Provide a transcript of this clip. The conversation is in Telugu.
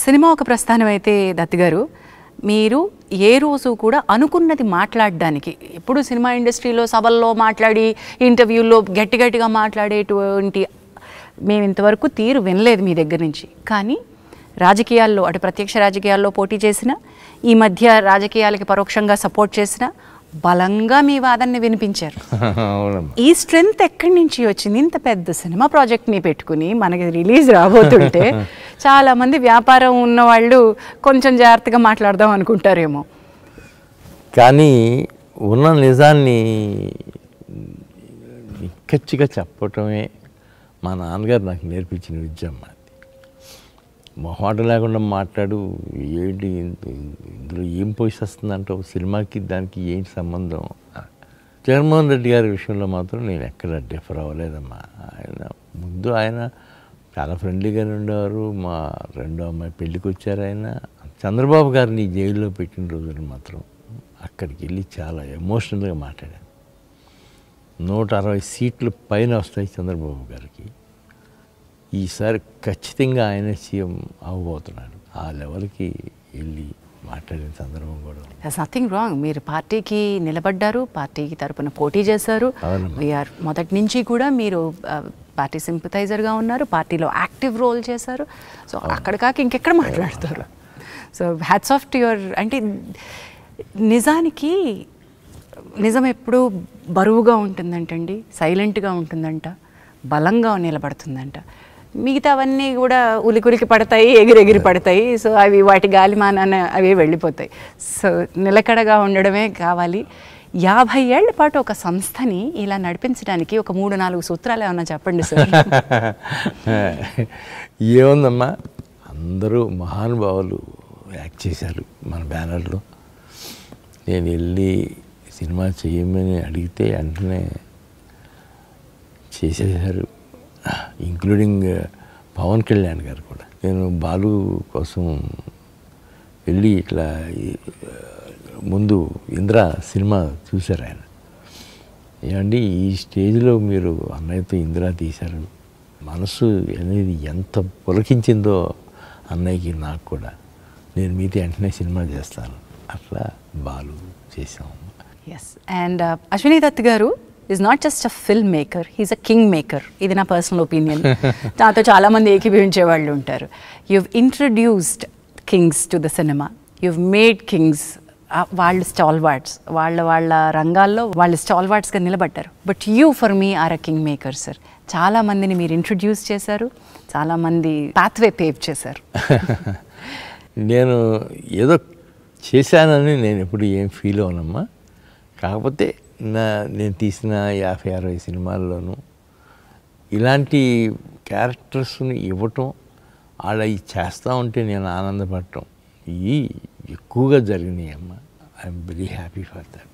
సినిమా ఒక ప్రస్థానం అయితే దత్ గారు, మీరు ఏ రోజు కూడా అనుకున్నది మాట్లాడడానికి, ఎప్పుడు సినిమా ఇండస్ట్రీలో సభల్లో మాట్లాడి ఇంటర్వ్యూల్లో గట్టి గట్టిగా మాట్లాడేటువంటి మేము ఇంతవరకు తీరు వినలేదు మీ దగ్గర నుంచి. కానీ రాజకీయాల్లో, అటు ప్రత్యక్ష రాజకీయాల్లో పోటీ చేసిన, ఈ మధ్య రాజకీయాలకి పరోక్షంగా సపోర్ట్ చేసిన, బలంగా మీ వాదనని వినిపించారు. ఈ స్ట్రెంగ్త్ ఎక్కడి నుంచి వచ్చింది? ఇంత పెద్ద సినిమా ప్రాజెక్ట్ని పెట్టుకుని మనకి రిలీజ్ రాబోతుంటే చాలామంది వ్యాపారం ఉన్నవాళ్ళు కొంచెం జాగ్రత్తగా మాట్లాడదాం అనుకుంటారేమో. కానీ ఉన్న నిజాన్ని నిక్కచ్చిగా చెప్పటమే మా నాన్నగారు నాకు నేర్పించిన విద్య అమ్మ. మొహాట లేకుండా మాట్లాడు, ఏంటి ఇందులో ఏం పోషిస్తుందంటే సినిమాకి దానికి ఏంటి సంబంధం. జగన్మోహన్ రెడ్డి గారి విషయంలో మాత్రం నేను ఎక్కడ డిఫర్ అవ్వలేదమ్మా. ముందు ఆయన చాలా ఫ్రెండ్లీగానే ఉండేవారు. మా రెండో అమ్మాయి పెళ్ళికి వచ్చారు ఆయన. చంద్రబాబు గారిని జైల్లో పెట్టిన రోజులు మాత్రం అక్కడికి వెళ్ళి చాలా ఎమోషనల్గా మాట్లాడాను. 160 సీట్లు పైన వస్తాయి చంద్రబాబు గారికి. ఈసారి ఖచ్చితంగా ఆయన సీఎం అవ్వబోతున్నాడు. ఆ లెవెల్కి వెళ్ళి మాట్లాడిన సందర్భం కూడా. That's nothing wrong. మీరు పార్టీకి నిలబడ్డారు, పార్టీకి తరపున పోటీ చేశారు. వీఆర్ మొదటి నుంచి కూడా మీరు పార్టీ సింపథైజర్గా ఉన్నారు, పార్టీలో యాక్టివ్ రోల్ చేశారు. సో అక్కడ కాక ఇంకెక్కడ మాట్లాడతారు? So hats off to your. అంటే నిజానికి నిజం ఎప్పుడూ బరువుగా ఉంటుందంటండి, సైలెంట్గా ఉంటుందంట, బలంగా నిలబడుతుందంట. మిగతావన్నీ కూడా ఉలికులికి పడతాయి, ఎగిరెగిరి పడతాయి. సో అవి వాటి గాలిమానాన అవి వెళ్ళిపోతాయి. సో నిలకడగా ఉండడమే కావాలి. 50 ఏళ్ల పాటు ఒక సంస్థని ఇలా నడిపించడానికి ఒక 3-4 సూత్రాలు ఏమన్నా చెప్పండి సార్. ఏముందమ్మా, అందరూ మహానుభావులు యాక్ట్ చేశారు మన బ్యానర్లో. నేను వెళ్ళి సినిమా చేయమని అడిగితే వెంటనే చేసేసారు, ఇంక్లూడింగ్ పవన్ కళ్యాణ్ గారు కూడా. నేను బాలు కోసం వెళ్ళి ఇట్లా ముందు ఇంద్ర సినిమా చూశారు ఆయన. ఏమండి, ఈ స్టేజ్లో మీరు అన్నయ్యతో ఇంద్ర తీశారు, మనసు అనేది ఎంత పులకించిందో అన్నయ్యకి నాకు కూడా. నేను మీతో వెంటనే సినిమా చేస్తాను, అట్లా బాలు చేసాము. ఎస్. అండ్ అశ్విని దత్ గారు is not just a film maker, he's a king maker. ఇది నా పర్సనల్ ఒపీనియన్. నాతో చాలామంది ఏకీభవించే వాళ్ళు ఉంటారు. You've introduced kings to the cinema, you've made kings. వాళ్ళు స్టాల్వార్డ్స్, వాళ్ళ రంగాల్లో వాళ్ళు స్టాల్వార్డ్స్గా నిలబడ్డారు. But you for me are a king maker sir. చాలామందిని మీరు ఇంట్రడ్యూస్ చేశారు, చాలామంది పాత్వే పేవ్ చేశారు. నేను ఏదో చేశానని నేను ఎప్పుడు ఏం ఫీల్ అవనమ్మా. కాకపోతే నేను తీసిన 50-60 సినిమాల్లోనూ ఇలాంటి క్యారెక్టర్స్ని ఇవ్వటం, అలా చేస్తూ ఉంటే నేను ఆనందపడటం, ఇవి ఎక్కువగా జరిగినాయి అమ్మ. I'm very happy for that.